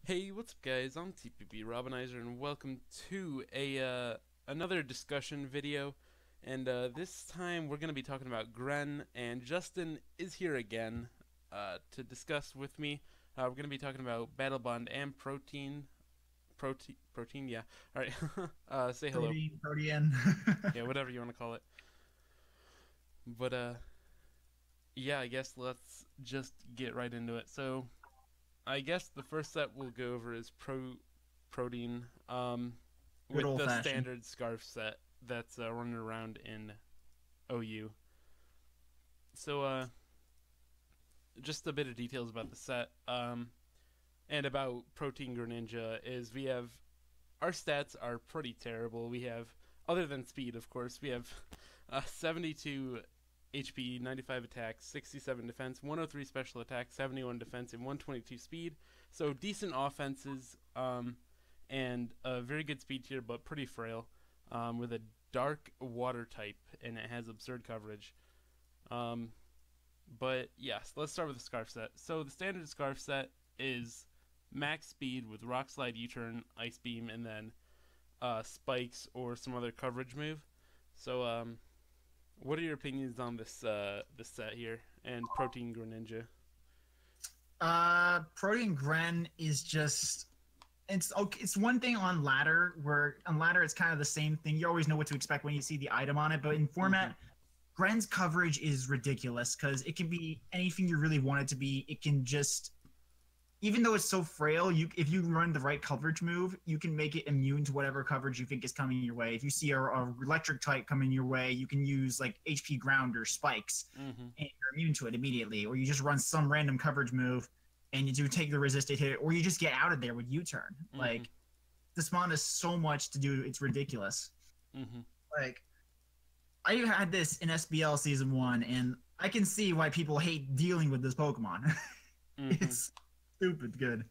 Hey, what's up, guys? I'm TPB Robinizer, and welcome to another discussion video. And this time we're going to be talking about Gren, and Justin is here again to discuss with me. We're going to be talking about Battle Bond and Protein, yeah. All right, say hello. Protean. Yeah, whatever you want to call it. But yeah, I guess let's just get right into it. So I guess the first set we'll go over is Protein, Good with old the fashioned. standard scarf set that's running around in OU. So, just a bit of details about the set, and about Protein Greninja is we have our stats are pretty terrible. We have, other than speed, of course, we have 72 HP, 95 attack, 67 defense, 103 special attack, 71 defense, and 122 speed. So decent offenses, and a very good speed tier, but pretty frail, with a dark water type, and it has absurd coverage. Um, but yes, let's start with the scarf set. So the standard scarf set is max speed with rock slide, U-turn, ice beam, and then spikes or some other coverage move. So what are your opinions on this set here and Protein Greninja? Protean Gren is just it's okay. It's one thing on ladder where on ladder it's kind of the same thing. You always know what to expect when you see the item on it, but in Mm-hmm. format, Gren's coverage is ridiculous because it can be anything you really want it to be. It can just even though it's so frail, you if you run the right coverage move, you can make it immune to whatever coverage you think is coming your way. If you see a electric type coming your way, you can use like HP ground or spikes, Mm-hmm. and you're immune to it immediately. Or you just run some random coverage move, and you do take the resisted hit, or you just get out of there with U-turn. Mm-hmm. Like this mon has so much to do; it's ridiculous. Mm-hmm. Like I had this in SBL season 1, and I can see why people hate dealing with this Pokemon. Mm-hmm. It's stupid good.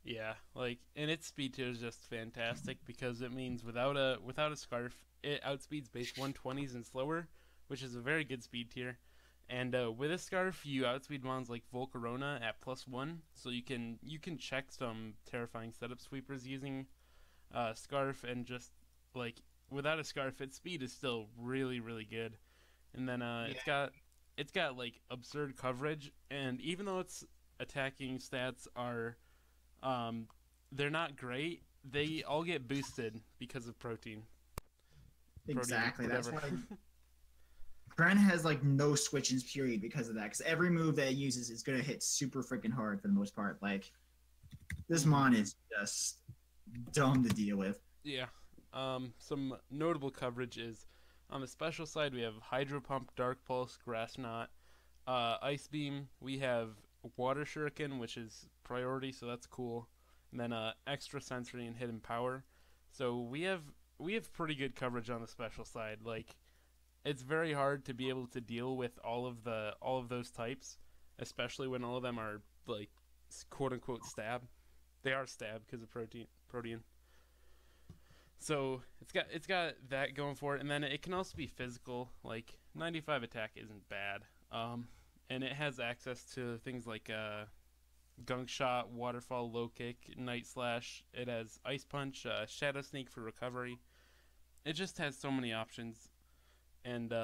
Yeah, like, and its speed tier is just fantastic because it means without a scarf, it outspeeds base 120s and slower, which is a very good speed tier. And with a scarf, you outspeed mons like Volcarona at +1, so you can check some terrifying setup sweepers using scarf, and just like without a scarf, its speed is still really really good. And then Yeah, it's got like absurd coverage, and even though its attacking stats are um, they're not great. They all get boosted because of protein, exactly. That's whatever. why Gren has like no switch-ins period because of that. Because every move that it uses is gonna hit super freaking hard for the most part. Like this Hmm. mon is just dumb to deal with. Yeah. Some notable coverage is on the special side we have Hydro Pump, Dark Pulse, Grass Knot, Ice Beam. We have Water Shuriken, which is priority, so that's cool. And then Extra Sensory and Hidden Power. So we have pretty good coverage on the special side. Like, it's very hard to be able to deal with all of those types, especially when all of them are like quote unquote stab. They are stab because of protein. So it's got that going for it, and then it can also be physical. Like 95 attack isn't bad, and it has access to things like gunk shot, waterfall, low kick, night slash. It has ice punch, shadow sneak for recovery. It just has so many options, and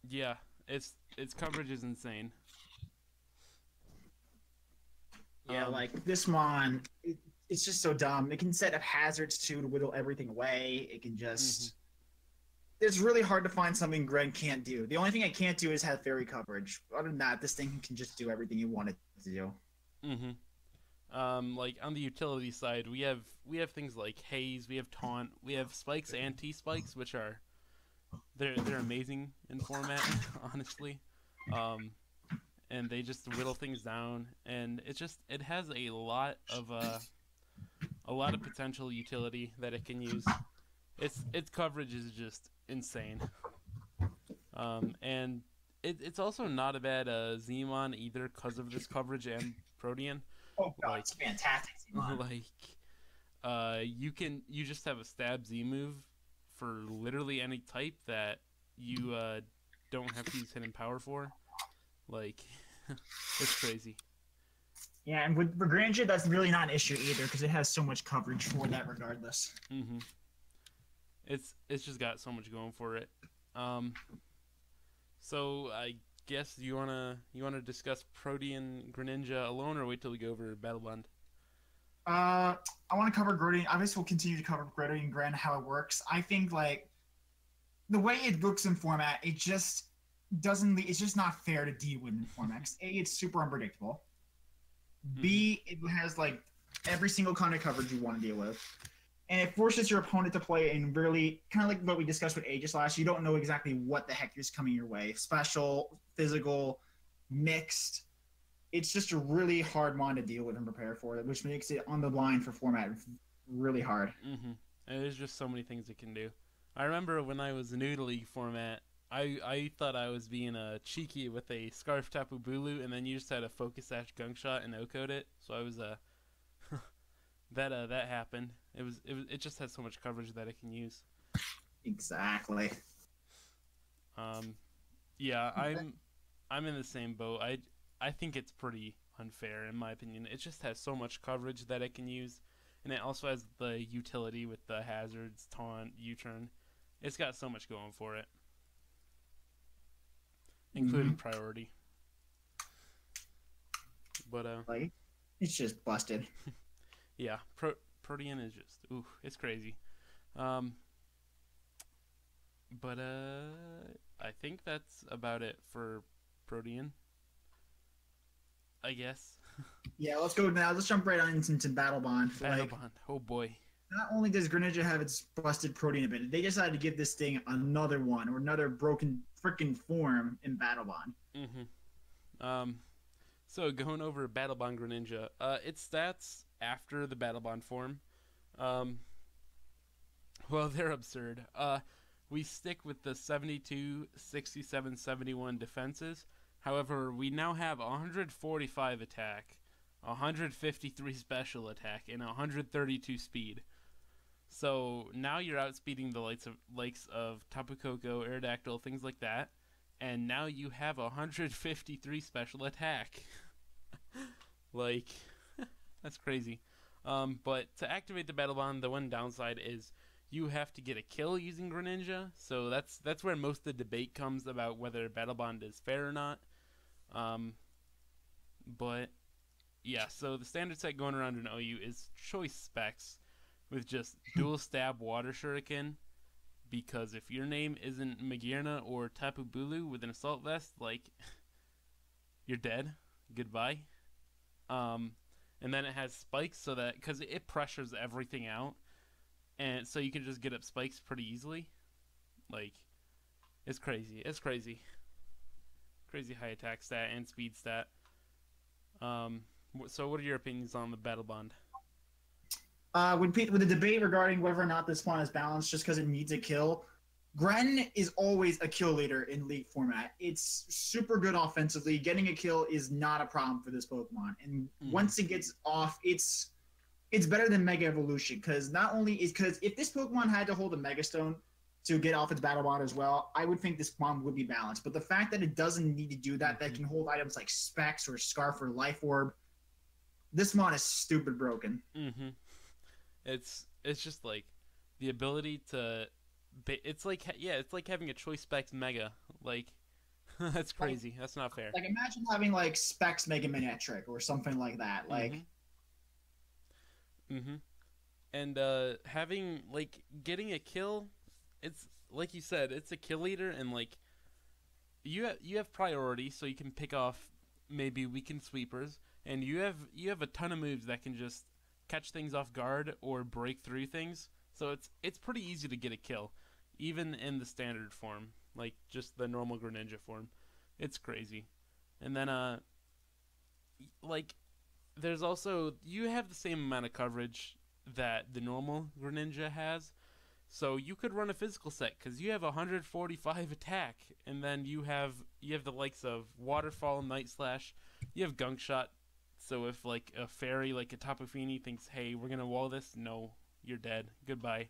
yeah, its coverage is insane. Yeah, Um, like this mon, it's just so dumb. It can set up hazards too to whittle everything away. It can mhm, just. It's really hard to find something Gren can't do. The only thing it can't do is have fairy coverage. Other than that, this thing can just do everything you want it to do. mhm. Like on the utility side, we have things like haze, we have taunt, we have spikes and T spikes, which are they're amazing in format, honestly. Um, and they just whittle things down, and it has a lot of potential utility that it can use. Its coverage is just insane. And it's also not a bad Zemon either because of this coverage and Protean. Oh god, Like it's fantastic, Simon. like you just have a stab Z move for literally any type that you don't have to use hidden power for. Like it's crazy. Yeah, and with Greninja, that's really not an issue either because it has so much coverage for that regardless. Mm-hmm. It's just got so much going for it. Um, so I guess you wanna discuss Protean Greninja alone, or wait till we go over Battle Bond? I want to cover Greninja. I guess we'll continue to cover Greninja and Gran how it works. I think like the way it looks in format, it just doesn't. It's just not fair to deal with in format. 'Cause A, it's super unpredictable. Mm-hmm. B, it has like every single kind of coverage you want to deal with. And it forces your opponent to play in really kind of like what we discussed with Aegis last. You don't know exactly what the heck is coming your way. Special, physical, mixed. It's just a really hard mon to deal with and prepare for, which makes it on the line for format really hard. Mm-hmm. And there's just so many things it can do. I remember when I was new to League format, I thought I was being cheeky with a Scarf Tapu Bulu, and then you just had a Focus Sash Gunk Shot and O-code it. So I was that happened. It just has so much coverage that it can use. Exactly. Um, yeah, I'm in the same boat. I think it's pretty unfair in my opinion. It just has so much coverage that it can use, and it also has the utility with the hazards, taunt, U-turn. It's got so much going for it, including Mm-hmm. priority. But Like, it's just busted. yeah, Protean is just ooh, it's crazy. Um, but I think that's about it for Protean, I guess. Yeah, let's go now. Let's jump right on into Battle Bond. Battle Like, Bond. Oh boy. not only does Greninja have its busted protein ability, they decided to give this thing another one or another broken freaking form in Battle Bond. Mm-hmm. So going over Battle Bond Greninja, its stats after the Battle Bond form, um, well, they're absurd. We stick with the 72, 67, 71 defenses. However, we now have 145 attack, 153 special attack, and 132 speed. So now you're outspeeding the likes of Tapu Koko, Aerodactyl, things like that, and now you have 153 special attack. Like, that's crazy. But to activate the Battle Bond, the one downside is you have to get a kill using Greninja. So that's where most of the debate comes about whether Battle Bond is fair or not. Um, but yeah, so the standard set going around in OU is choice specs with just dual stab water shuriken. Because if your name isn't Magirna or Tapu Bulu with an assault vest, like you're dead. Goodbye. Um, and then it has spikes so that because it pressures everything out, and so you can just get up spikes pretty easily. Like it's crazy. It's crazy. Crazy high attack stat and speed stat. So what are your opinions on the Battle Bond? With the debate regarding whether or not this one is balanced just because it needs a kill, Gren is always a kill leader in League format. It's super good offensively. Getting a kill is not a problem for this Pokemon. And once it gets off, it's better than Mega Evolution because not only is because if this Pokemon had to hold a Mega Stone to get off its Battle Bond as well, I would think this Pokemon would be balanced. But the fact that it doesn't need to do that, that can hold items like Specs or Scarf or Life Orb, this Mon is stupid broken. Mm-hmm. It's just like the ability to. It's like it's like having a choice specs mega. Like that's crazy. That's not fair. Like imagine having like Specs Mega Manectric or something like that. Like, mm-hmm. And having like getting a kill, it's like you said, it's a kill leader, and like you have priority, so you can pick off maybe weakened sweepers, and you have a ton of moves that can just catch things off guard or break through things. So it's pretty easy to get a kill, even in the standard form, like just the normal Greninja form. It's crazy. And then like there's also you have the same amount of coverage that the normal Greninja has. So you could run a physical set because you have 145 attack, and then you have the likes of Waterfall, Night Slash, you have Gunk Shot. So if like a fairy like a Tapu Fini thinks, hey, we're gonna wall this, no, you're dead. Goodbye.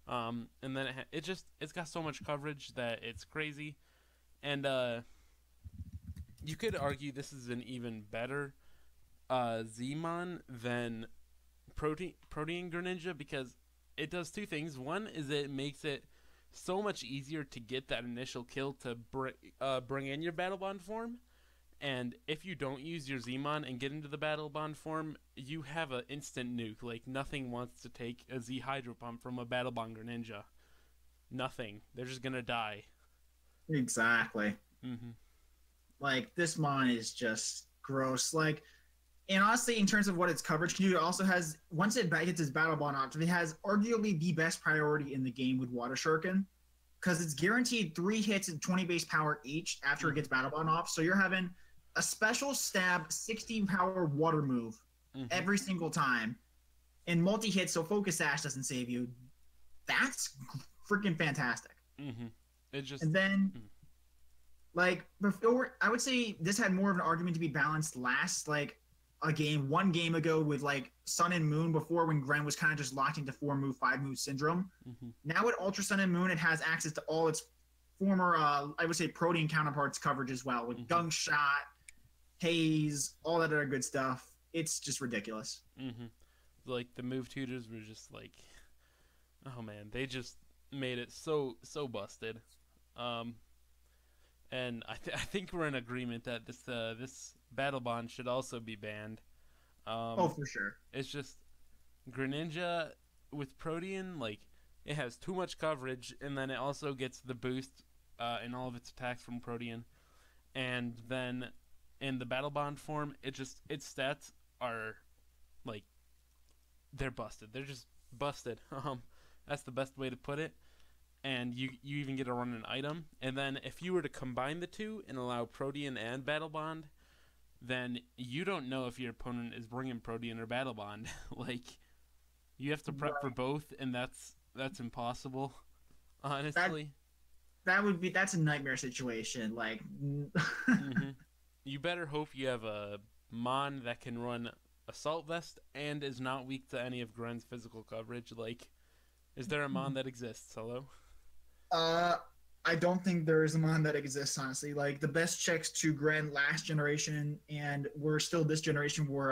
And then it's got so much coverage that it's crazy, and you could argue this is an even better Zmon than Protean Greninja because it does two things. One is it makes it so much easier to get that initial kill to bring in your Battle Bond form. And if you don't use your Zmon and get into the Battle Bond form, you have an instant nuke. Like, nothing wants to take a Z Hydro Pump from a Battle Bond Greninja. Nothing. They're just gonna die. Exactly. Mm-hmm. Like, this mon is just gross. Like, and honestly, in terms of what its coverage can do, it also has, once it gets its Battle Bond option, it has arguably the best priority in the game with Water Shuriken. Because it's guaranteed 3 hits and 20 base power each after it gets Battle Bond off. So you're having a special stab 60 power water move every single time. And multi-hit, so Focus Sash doesn't save you. That's freaking fantastic. Mm-hmm. It just... And then... Like, before, I would say this had more of an argument to be balanced last, like, one game ago with, like, Sun and Moon before when Gren was kind of just locked into 4-move, 5-move syndrome. Now with Ultra Sun and Moon, it has access to all its former, I would say, Protean counterparts coverage as well, with Gunk Shot, Haze, all that other good stuff. It's just ridiculous. Like, the move tutors were just, like, oh, man, they just made it so busted. And I think we're in agreement that this Battle Bond should also be banned. Oh, for sure. It's just Greninja with Protean, like, it has too much coverage, and then it also gets the boost in all of its attacks from Protean. And then in the Battle Bond form, its stats are, like, they're busted. They're just busted. That's the best way to put it. And you even get to run an item. And then if you were to combine the two and allow Protean and Battle Bond, then you don't know if your opponent is bringing Protean or Battle Bond. Like, you have to prep for both, and that's impossible, honestly. That's a nightmare situation. Like, You better hope you have a Mon that can run Assault Vest and is not weak to any of Gren's physical coverage. Like, is there a Mon that exists? Hello? I don't think there is a mon that exists, honestly. Like, the best checks to Gren last generation, and we're still this generation, were,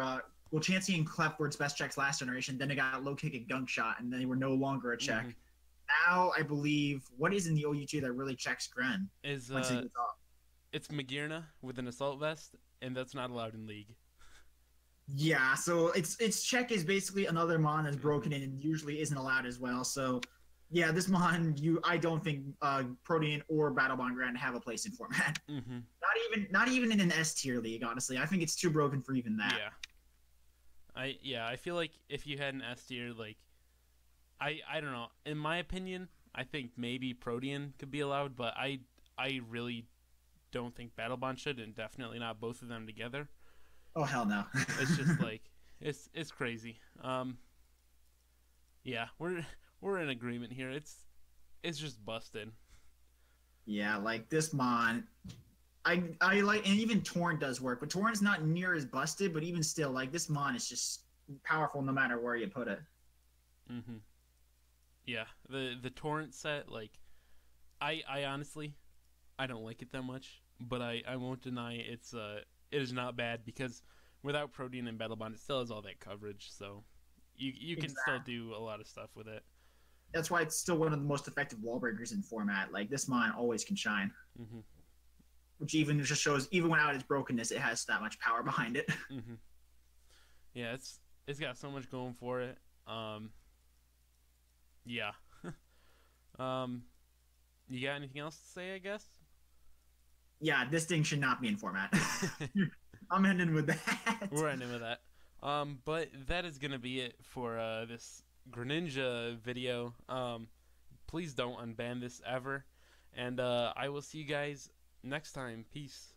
well, Chansey and Clef were its best checks last generation, then it got low kick and Gunk Shot, and they were no longer a check. Now, I believe, what is in the OU2 that really checks Gren? It's Magirna with an Assault Vest, and that's not allowed in League. Yeah, so its check is basically another mon that's broken in and usually isn't allowed as well, so... Yeah, this mon, I don't think Protean or Battle Bond Gren have a place in format. Not even in an S tier league, honestly. I think it's too broken for even that. I feel like if you had an S tier, like, I don't know. In my opinion, I think maybe Protean could be allowed, but I really don't think Battle Bond should, and definitely not both of them together. Oh, hell no. It's just like it's crazy. Yeah, we're in agreement here. It's just busted. Yeah, like this mon, I like, and even Torrent does work, but Torrent's not near as busted. But even still, like, this mon is just powerful no matter where you put it. Yeah, the Torrent set, like, I honestly, I don't like it that much, but I won't deny it is not bad because without Protean and Battle Bond, it still has all that coverage. So you can still do a lot of stuff with it. That's why it's still one of the most effective wall breakers in format. Like, this mon always can shine. Which even just shows, even without its brokenness, it has that much power behind it. Yeah, it's got so much going for it. Yeah. You got anything else to say, I guess? Yeah, this thing should not be in format. I'm ending with that. We're ending with that. But that is gonna be it for this Greninja video. Please don't unban this ever, and I will see you guys next time. Peace.